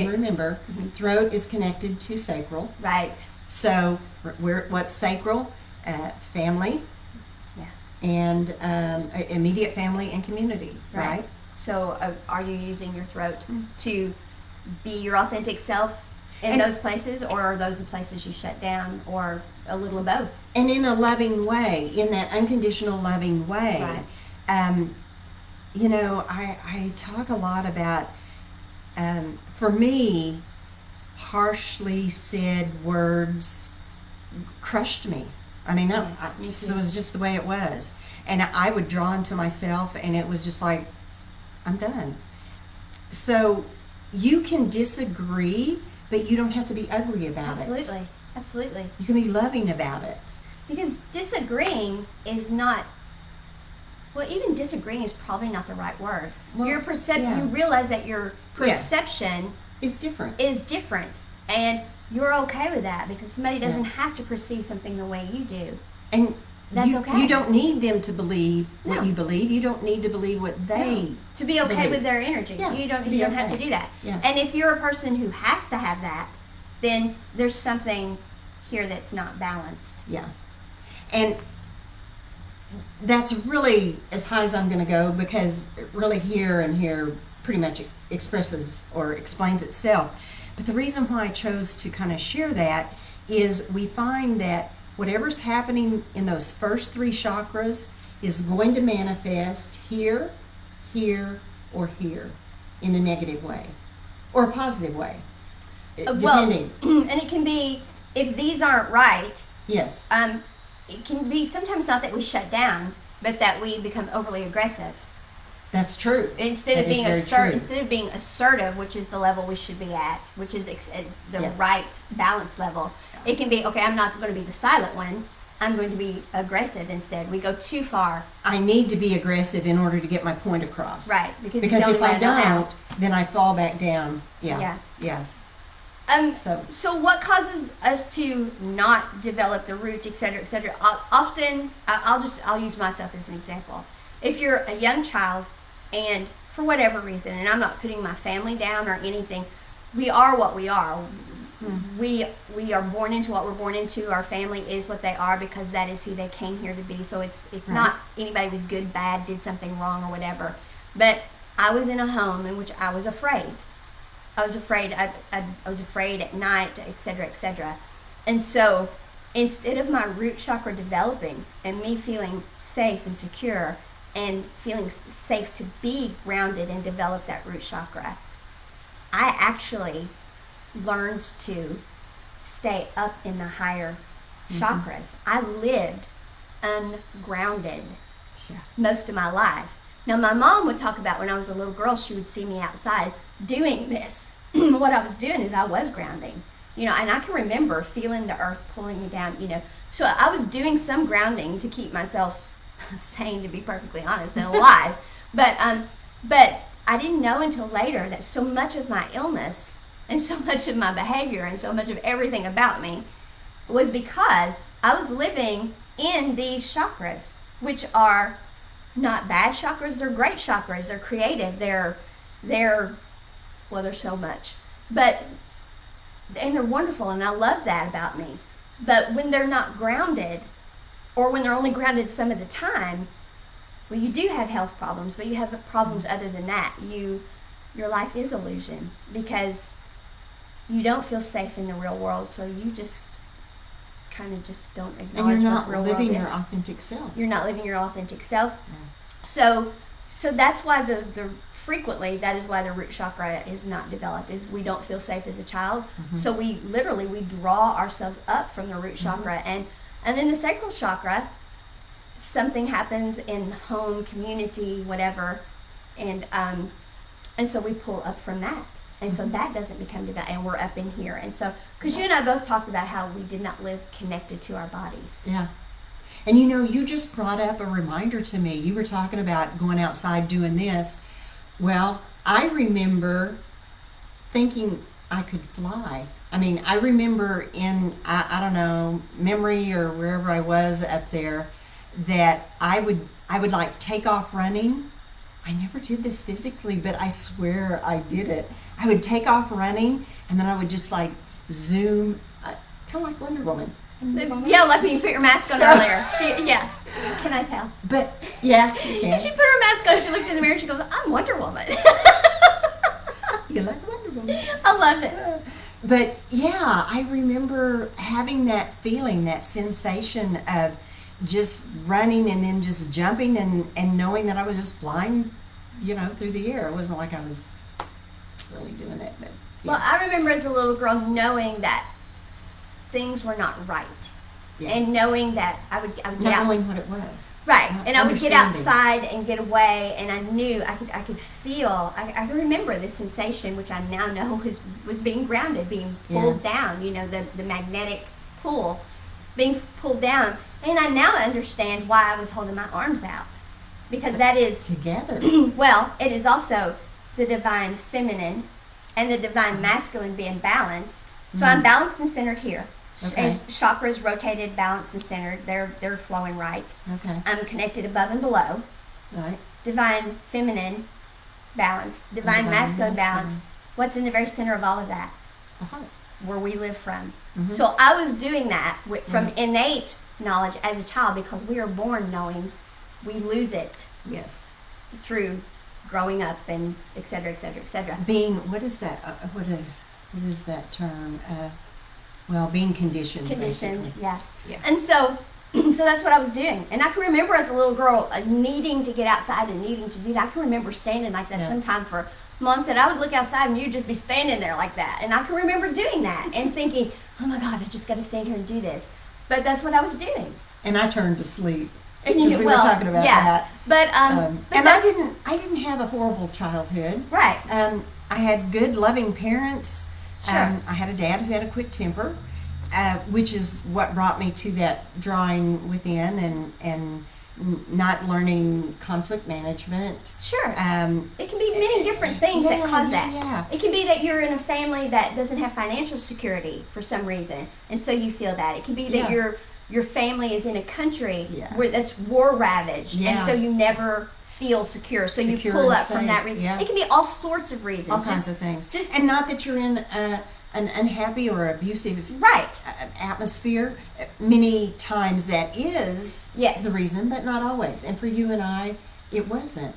remember, down. throat is connected to sacral. Right. So what's sacral? Family. Yeah. And immediate family and community, right? So are you using your throat to be your authentic self in And- those places, or are those the places you shut down, or a little of both? And in a loving way, in that unconditional loving way. Right. You know, I talk a lot about, for me, harshly said words crushed me. I mean, Yes, me too. it was just the way it was. And I would draw into myself, and it was just like, I'm done. So you can disagree, but you don't have to be ugly about it. Absolutely. Absolutely. You can be loving about it. Because disagreeing is not, well, even disagreeing is probably not the right word. Well, Your perception, yeah. you realize that your perception It's different. is different, and you're okay with that because somebody doesn't have to perceive something the way you do. And That's okay. You don't need them to believe No. what you believe. You don't need to believe what they To be okay believe. with their energy. Yeah, You don't to be have okay. to do that. Yeah. And if you're a person who has to have that, then there's something here that's not balanced. Yeah. And that's really as high as I'm going to go, because really here pretty much expresses or explains itself. But the reason why I chose to kind of share that is we find that whatever's happening in those first three chakras is going to manifest here, or here in a negative way or a positive way. Depending. Well, and it can be, if these aren't right, Yes. it can be sometimes not that we shut down, but that we become overly aggressive. That's true. Instead That of is being very true. instead of being assertive, which is the level we should be at, which is the Yeah. right balance level, it can be, okay, I'm not going to be the silent one. I'm going to be aggressive instead. We go too far. I need to be aggressive in order to get my point across. Right. Because if I don't, then I fall back down. Yeah. So what causes us to not develop the root, et cetera, et cetera? Often, I'll use myself as an example. If you're a young child and for whatever reason, and I'm not putting my family down or anything, we are what we are. We are born into what we're born into. Our family is what they are because that is who they came here to be. So it's not anybody was good, bad, did something wrong or whatever. But I was in a home in which I was afraid. I was afraid. I was afraid at night, et cetera, et cetera. And so instead of my root chakra developing and me feeling safe and secure and feeling safe to be grounded and develop that root chakra, I actually learned to stay up in the higher chakras. I lived ungrounded most of my life. Now, my mom would talk about when I was a little girl, she would see me outside doing this. What I was doing is I was grounding, and I can remember feeling the earth pulling me down, So I was doing some grounding to keep myself sane, to be perfectly honest, and alive. But I didn't know until later that so much of my illness and so much of my behavior and so much of everything about me was because I was living in these chakras, which are not bad chakras. They're great chakras. They're creative. They're so much. And they're wonderful, and I love that about me. But when they're not grounded, or when they're only grounded some of the time, well, you do have health problems, but you have problems other than that. Your life is illusion because you don't feel safe in the real world, so you just kind of just don't acknowledge and you're what the real not living world your is. authentic self. You're not living your authentic self. Yeah. So that's why the frequently that is why the root chakra is not developed, is we don't feel safe as a child. So we draw ourselves up from the root chakra, and then the sacral chakra, something happens in home, community, whatever, and so we pull up from that. And so that doesn't become developed, and we're up in here. And so, because you and I both talked about how we did not live connected to our bodies. Yeah. And you just brought up a reminder to me. You were talking about going outside doing this. Well, I remember thinking I could fly. I mean, I remember in, I don't know, memory or wherever I was up there, that I would like take off running. I never did this physically, but I swear I did it. I would take off running, and then I would just like zoom, kind of like Wonder Woman. Yeah, like when you put your mask on earlier. Can I tell? But yeah, you can. She put her mask on, she looked in the mirror and she goes, I'm Wonder Woman. You like Wonder Woman. I love it. But yeah, I remember having that feeling, that sensation of just running and then just jumping and knowing that I was just flying, through the air. It wasn't like I was really doing it, but yeah. Well, I remember as a little girl knowing that things were not right. Yeah. And knowing that I would get knowing what it was. Right. And I would get outside and get away, and I knew I could feel, I can remember the sensation, which I now know was being grounded, being pulled down, the magnetic pull, being pulled down. And I now understand why I was holding my arms out. Because that is together. Well, it is also the divine feminine and the divine masculine being balanced. So I'm balanced and centered here. Okay. Chakras rotated, balanced and centered. They're flowing right. Okay. I'm connected above and below. Right. Divine feminine balanced. Divine masculine balanced. What's in the very center of all of that? The heart. Where we live from. So I was doing that from innate knowledge as a child, because we are born knowing. We lose it. Yes. Through growing up and et cetera, et cetera, et cetera. Being, what is that? What is that term? Being conditioned. Conditioned, basically. yeah. And so that's what I was doing. And I can remember as a little girl needing to get outside and needing to do that. I can remember standing like that sometime for, Mom said I would look outside and you'd just be standing there like that. And I can remember doing that and thinking, oh my God, I just got to stand here and do this. But that's what I was doing. And I turned to sleep. And we were talking about that. But and I didn't have a horrible childhood. Right. I had good, loving parents. Sure. I had a dad who had a quick temper. which is what brought me to that drawing within and not learning conflict management. Sure. It can be many different things that cause that. Yeah. It can be that you're in a family that doesn't have financial security for some reason, and so you feel that. It can be that your family is in a country where that's war ravaged, and so you never feel secure. So you pull up from that reason. Yeah. It can be all sorts of reasons. All kinds of things. And not that you're in an unhappy or abusive atmosphere. Many times that is the reason, but not always. And for you and I, it wasn't.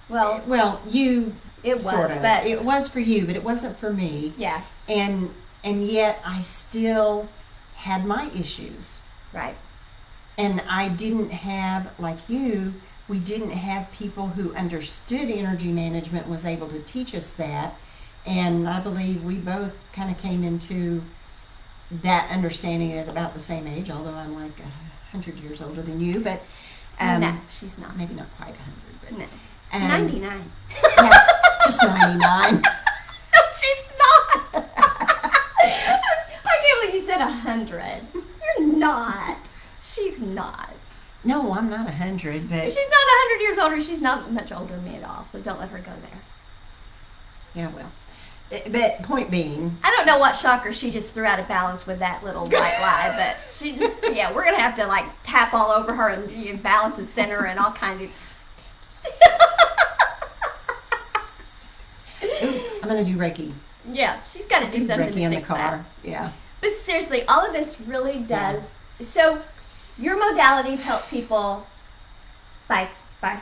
Well, you it was, sort of. But it was for you, but it wasn't for me. Yeah. And yet I still had my issues. Right. And I didn't have, like you, we didn't have people who understood energy management, was able to teach us that. And I believe we both kind of came into that understanding at about the same age, although I'm like 100 years older than you. But no, she's not. Maybe not quite 100, but no. 99. Yeah, just 99. She's not. I can't believe you said 100. You're not. She's not. No, I'm not 100, but she's not 100 years older. She's not much older than me at all, so don't let her go there. Yeah, well. But point being, I don't know what chakra she just threw out of balance with that little white lie, but she just, we're going to have to like tap all over her and balance and center and all kinds of. I'm going to do Reiki. Yeah, she's got to do something Reiki to in fix the car. that. Yeah. But seriously, all of this really does. Yeah. So your modalities help people by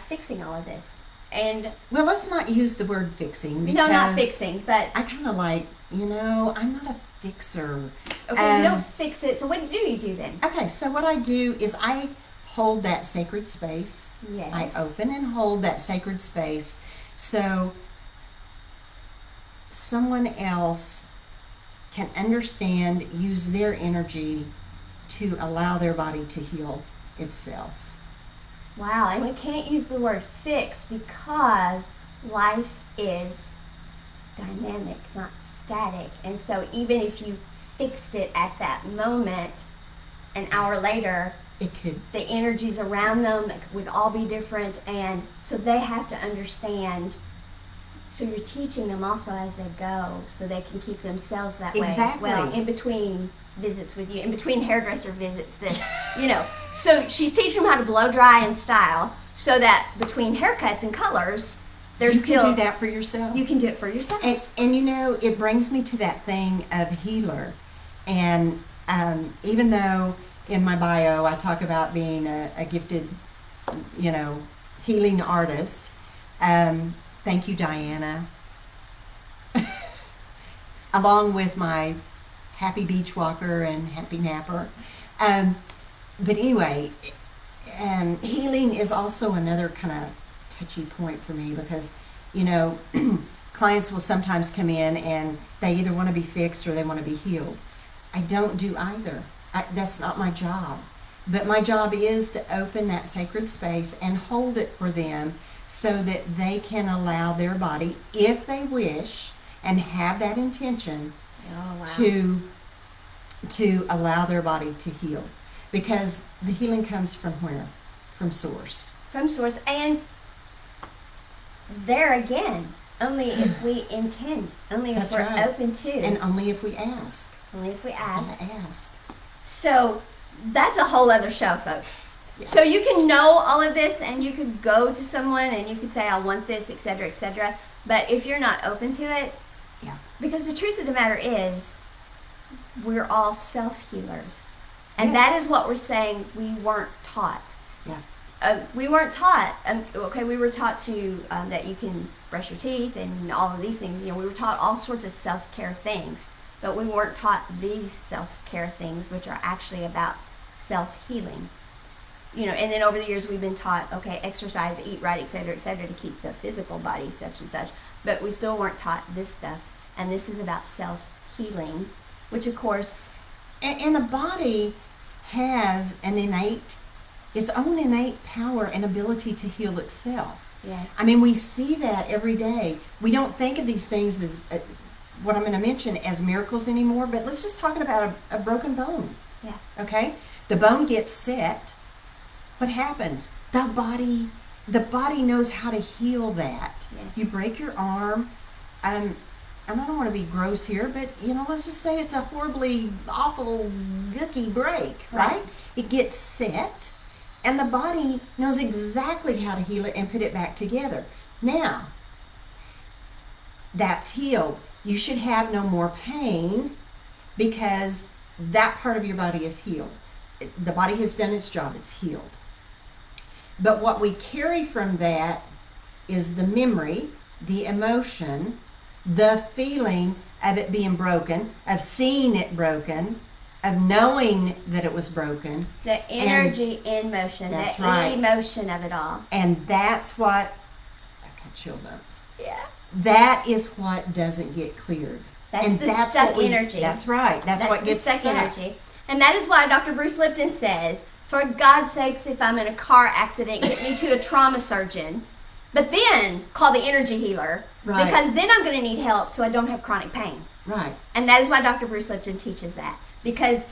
fixing all of this. And well, let's not use the word fixing. Because no, not fixing, but I kind of like, I'm not a fixer. Okay, you don't fix it. So what do you do then? Okay, so what I do is I hold that sacred space. Yes. I open and hold that sacred space so someone else can understand, use their energy to allow their body to heal itself. Wow, and we can't use the word fix because life is dynamic, not static. And so even if you fixed it at that moment, an hour later, it could. The energies around them would all be different, and so they have to understand. So you're teaching them also as they go, so they can keep themselves that way as well. In between visits with you, in between hairdresser visits, So she's teaching them how to blow dry and style, so that between haircuts and colors, you can do that for yourself. You can do it for yourself. And it brings me to that thing of healer. And even though in my bio I talk about being a gifted, healing artist, thank you, Diana. Along with my happy beach walker and happy napper. But anyway, healing is also another kind of touchy point for me because, clients will sometimes come in and they either want to be fixed or they want to be healed. I don't do either. That's not my job. But my job is to open that sacred space and hold it for them so that they can allow their body, if they wish, and have that intention, to allow their body to heal. Because the healing comes from where? From source. From source. And there again, only if we intend. Only if we're open to. And only if we ask. Only if we ask. Gotta ask. So that's a whole other show, folks. Yeah. So you can know all of this and you could go to someone and you could say, I want this, etc., etc. But if you're not open to it, because the truth of the matter is, we're all self-healers. And that is what we're saying we weren't taught. Yeah. We weren't taught. We were taught to that you can brush your teeth and all of these things. We were taught all sorts of self-care things, but we weren't taught these self-care things, which are actually about self-healing. And then over the years we've been taught, exercise, eat right, etc., to keep the physical body such and such. But we still weren't taught this stuff, and this is about self-healing, which of course. And the body has its own innate power and ability to heal itself. Yes. I mean, we see that every day. We don't think of these things as what I'm going to mention as miracles anymore, but let's just talk about a broken bone. Yeah. Okay? The bone gets set. What happens? The body knows how to heal that. Yes. You break your arm, and I don't want to be gross here, but let's just say it's a horribly awful gooky break, right? It gets set, and the body knows exactly how to heal it and put it back together. Now, that's healed. You should have no more pain because that part of your body is healed. The body has done its job, it's healed. But what we carry from that is the memory, the emotion, the feeling of it being broken, of seeing it broken, of knowing that it was broken. The energy in motion, that's the right. emotion of it all. And that's what, I got chill bumps. Yeah. That is what doesn't get cleared. That's stuck energy. That's right. That's what gets stuck energy. And that is why Dr. Bruce Lipton says, for God's sakes, if I'm in a car accident, get me to a trauma surgeon. But then call the energy healer. Right. Because then I'm going to need help so I don't have chronic pain. Right. And that is why Dr. Bruce Lipton teaches that. Because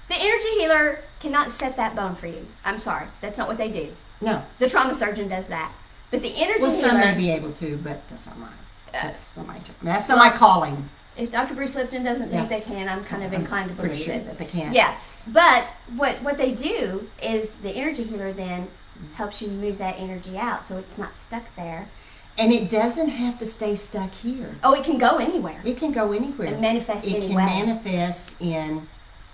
the energy healer cannot set that bone for you. I'm sorry. That's not what they do. No. The trauma surgeon does that. But the energy healer... some may be able to, but that's not mine. That's not my job. That's not my calling. If Dr. Bruce Lipton doesn't think they can, I'm kind of inclined to believe sure it. that they can. Yeah. But what they do is the energy healer then helps you move that energy out so it's not stuck there. And it doesn't have to stay stuck here. Oh, it can go anywhere. It can go anywhere. And manifest It anywhere. can manifest in,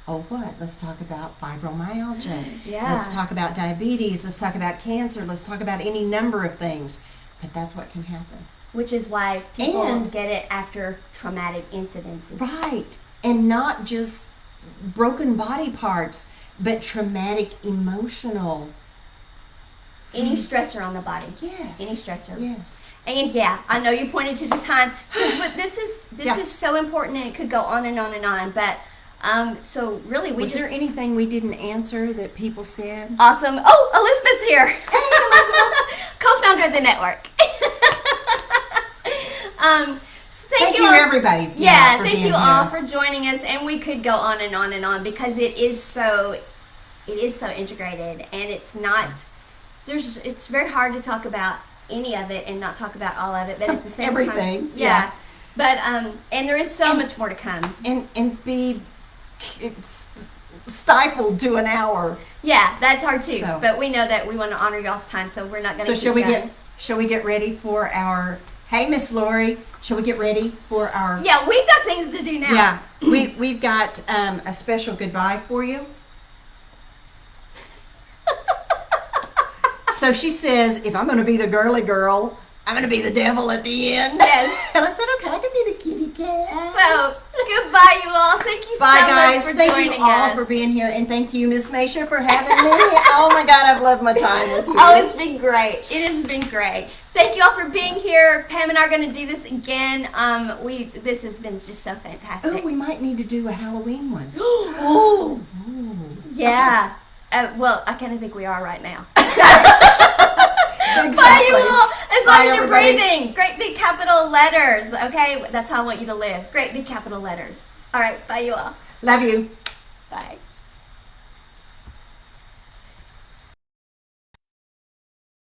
let's talk about fibromyalgia. Yeah. Let's talk about diabetes. Let's talk about cancer. Let's talk about any number of things. But that's what can happen. Which is why people get it after traumatic incidences. Right. And not just broken body parts, but traumatic emotional. Any stressor on the body. Yes. Any stressor. Yes. And yeah, I know you pointed to the time, but this is so important, and it could go on and on and on. But so really, was there anything we didn't answer that people said? Awesome. Oh, Elizabeth's here. Hey, Elizabeth, co-founder of the network. So thank you all, everybody. Yeah, thank you all for joining us, and we could go on and on and on because it is so integrated, and it's not. It's very hard to talk about any of it and not talk about all of it, but at the same everything, time, yeah. But and there is so much more to come, and be stifled to an hour. Yeah, that's hard too. So, but we know that we want to honor y'all's time, so we're not going to. So shall we get ready for our? Hey, Miss Lori, shall we get ready for our? Yeah, we've got things to do now. Yeah, we've got a special goodbye for you. So she says, if I'm going to be the girly girl, I'm going to be the devil at the end. Yes. And I said, okay, I can be the kitty cat. So, goodbye, you all. Thank you Bye, so guys. much for Thank joining you all us. for being here. And thank you, Miss Maysha, for having me. Oh, my God, I've loved my time with you. Oh, it's been great. It has been great. Thank you all for being here. Pam and I are going to do this again. This has been just so fantastic. Oh, we might need to do a Halloween one. Oh. Yeah. Well, I kind of think we are right now. Exactly. Bye, you all. As long as you're everybody. breathing. Great big capital letters. Okay? That's how I want you to live. Great big capital letters. All right. Bye, you all. Love you. Bye.